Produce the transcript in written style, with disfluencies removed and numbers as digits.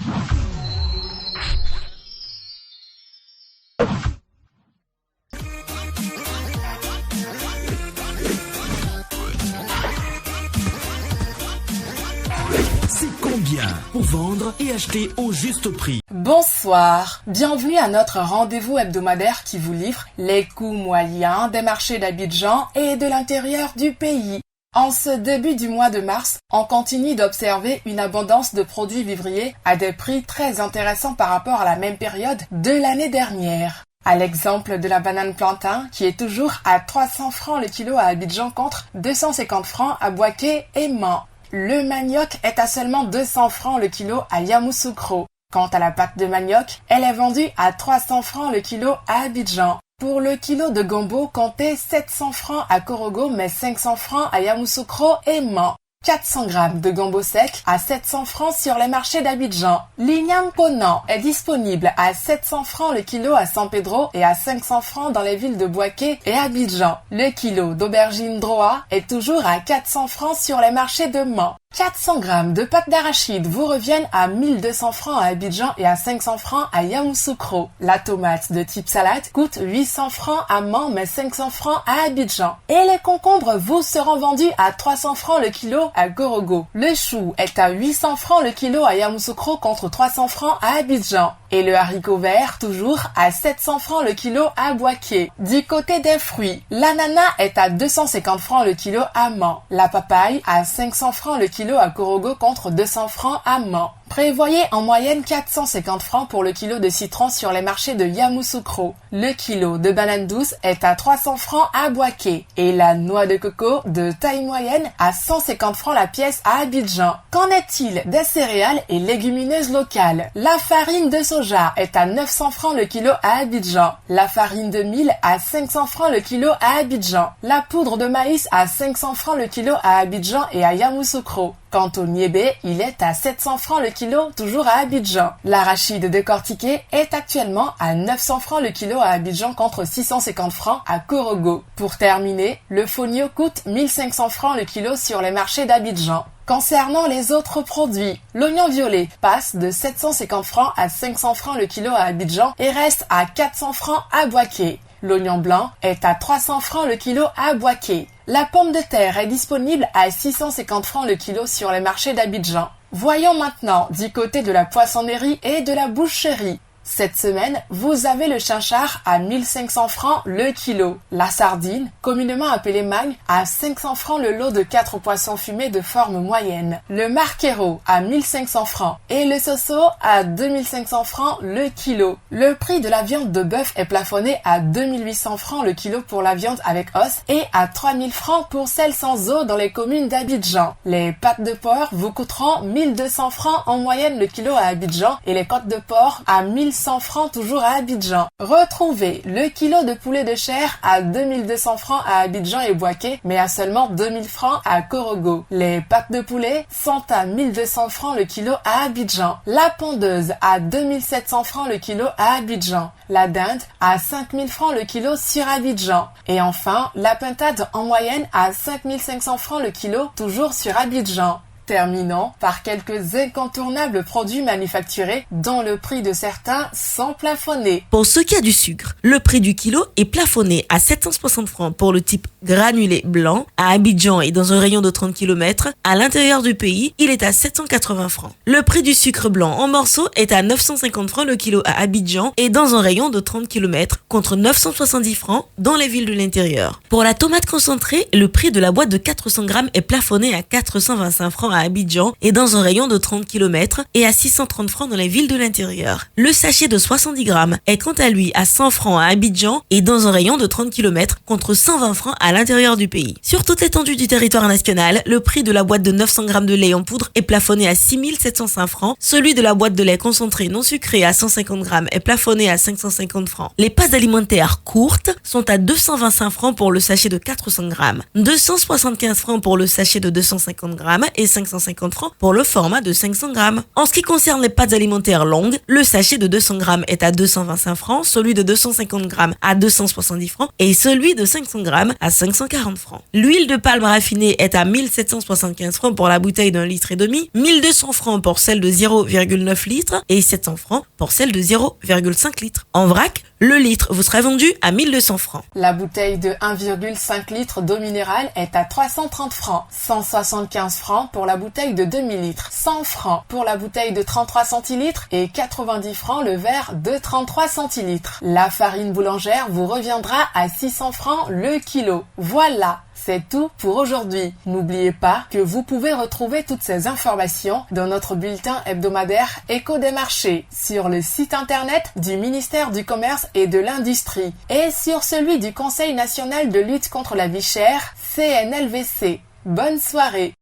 C'est combien pour vendre et acheter au juste prix? Bonsoir, bienvenue à notre rendez-vous hebdomadaire qui vous livre les coûts moyens des marchés d'Abidjan et de l'intérieur du pays. En ce début du mois de mars, on continue d'observer une abondance de produits vivriers à des prix très intéressants par rapport à la même période de l'année dernière. À l'exemple de la banane plantain qui est toujours à 300 francs le kilo à Abidjan contre 250 francs à Boaké et Mans. Le manioc est à seulement 200 francs le kilo à Yamoussoukro. Quant à la pâte de manioc, elle est vendue à 300 francs le kilo à Abidjan. Pour le kilo de gombo, comptez 700 francs à Korogo mais 500 francs à Yamoussoukro et Mans. 400 grammes de gombo sec à 700 francs sur les marchés d'Abidjan. L'igname ponant est disponible à 700 francs le kilo à San Pedro et à 500 francs dans les villes de Boaké et Abidjan. Le kilo d'aubergine droit est toujours à 400 francs sur les marchés de Mans. 400 grammes de pâte d'arachide vous reviennent à 1200 francs à Abidjan et à 500 francs à Yamoussoukro. La tomate de type salade coûte 800 francs à Mans mais 500 francs à Abidjan. Et les concombres vous seront vendus à 300 francs le kilo à Korogo. Le chou est à 800 francs le kilo à Yamoussoukro contre 300 francs à Abidjan. Et le haricot vert toujours à 700 francs le kilo à Boaké. Du côté des fruits, l'ananas est à 250 francs le kilo à Mans. La papaye à 500 francs le kilo à Korogo contre 200 francs à Mans. Prévoyez en moyenne 450 francs pour le kilo de citron sur les marchés de Yamoussoukro. Le kilo de banane douce est à 300 francs à Boaké. Et la noix de coco de taille moyenne à 150 francs la pièce à Abidjan. Qu'en est-il des céréales et légumineuses locales? La farine de soja est à 900 francs le kilo à Abidjan. La farine de mil à 500 francs le kilo à Abidjan. La poudre de maïs à 500 francs le kilo à Abidjan et à Yamoussoukro. Quant au niébé, il est à 700 francs le kilo, toujours à Abidjan. L'arachide décortiqué est actuellement à 900 francs le kilo à Abidjan contre 650 francs à Korogo. Pour terminer, le fonio coûte 1500 francs le kilo sur les marchés d'Abidjan. Concernant les autres produits, l'oignon violet passe de 750 francs à 500 francs le kilo à Abidjan et reste à 400 francs à Boaké. L'oignon blanc est à 300 francs le kilo à Boaké. La pomme de terre est disponible à 650 francs le kilo sur les marchés d'Abidjan. Voyons maintenant du côté de la poissonnerie et de la boucherie. Cette semaine, vous avez le chinchard à 1500 francs le kilo. La sardine, communément appelée magne, à 500 francs le lot de 4 poissons fumés de forme moyenne. Le marquero à 1500 francs et le soso à 2500 francs le kilo. Le prix de la viande de bœuf est plafonné à 2800 francs le kilo pour la viande avec os et à 3000 francs pour celle sans os dans les communes d'Abidjan. Les pâtes de porc vous coûteront 1200 francs en moyenne le kilo à Abidjan et les côtes de porc à 1100 francs toujours à Abidjan. Retrouvez le kilo de poulet de chair à 2200 francs à Abidjan et Boaké, mais à seulement 2000 francs à Korogo. Les pâtes de poulet sont à 1200 francs le kilo à Abidjan. La pondeuse à 2700 francs le kilo à Abidjan. La dinde à 5000 francs le kilo sur Abidjan. Et enfin, la pintade en moyenne à 5500 francs le kilo toujours sur Abidjan. Terminons par quelques incontournables produits manufacturés dont le prix de certains sont plafonnés. Pour ce qui a du sucre, le prix du kilo est plafonné à 760 francs pour le type granulé blanc. À Abidjan et dans un rayon de 30 km, à l'intérieur du pays, il est à 780 francs. Le prix du sucre blanc en morceaux est à 950 francs le kilo à Abidjan et dans un rayon de 30 km contre 970 francs dans les villes de l'intérieur. Pour la tomate concentrée, le prix de la boîte de 400 grammes est plafonné à 425 francs à Abidjan et dans un rayon de 30 km et à 630 francs dans les villes de l'intérieur. Le sachet de 70 grammes est quant à lui à 100 francs à Abidjan et dans un rayon de 30 km contre 120 francs à l'intérieur du pays. Sur toute l'étendue du territoire national, le prix de la boîte de 900 grammes de lait en poudre est plafonné à 6705 francs. Celui de la boîte de lait concentré non sucré à 150 grammes est plafonné à 550 francs. Les pâtes alimentaires courtes sont à 225 francs pour le sachet de 400 grammes, 275 francs pour le sachet de 250 grammes et 5 550 francs pour le format de 500 grammes. En ce qui concerne les pâtes alimentaires longues, le sachet de 200 grammes est à 225 francs, celui de 250 grammes à 270 francs et celui de 500 grammes à 540 francs. L'huile de palme raffinée est à 1775 francs pour la bouteille d'1,5 litre, 1200 francs pour celle de 0,9 litres et 700 francs pour celle de 0,5 litres. En vrac, le litre vous sera vendu à 1200 francs. La bouteille de 1,5 litre d'eau minérale est à 330 francs, 175 francs pour la bouteille de demi-litre, 100 francs pour la bouteille de 33 centilitres et 90 francs le verre de 33 centilitres. La farine boulangère vous reviendra à 600 francs le kilo. Voilà! C'est tout pour aujourd'hui. N'oubliez pas que vous pouvez retrouver toutes ces informations dans notre bulletin hebdomadaire Écho des marchés sur le site internet du ministère du Commerce et de l'Industrie et sur celui du Conseil national de lutte contre la vie chère, CNLVC. Bonne soirée!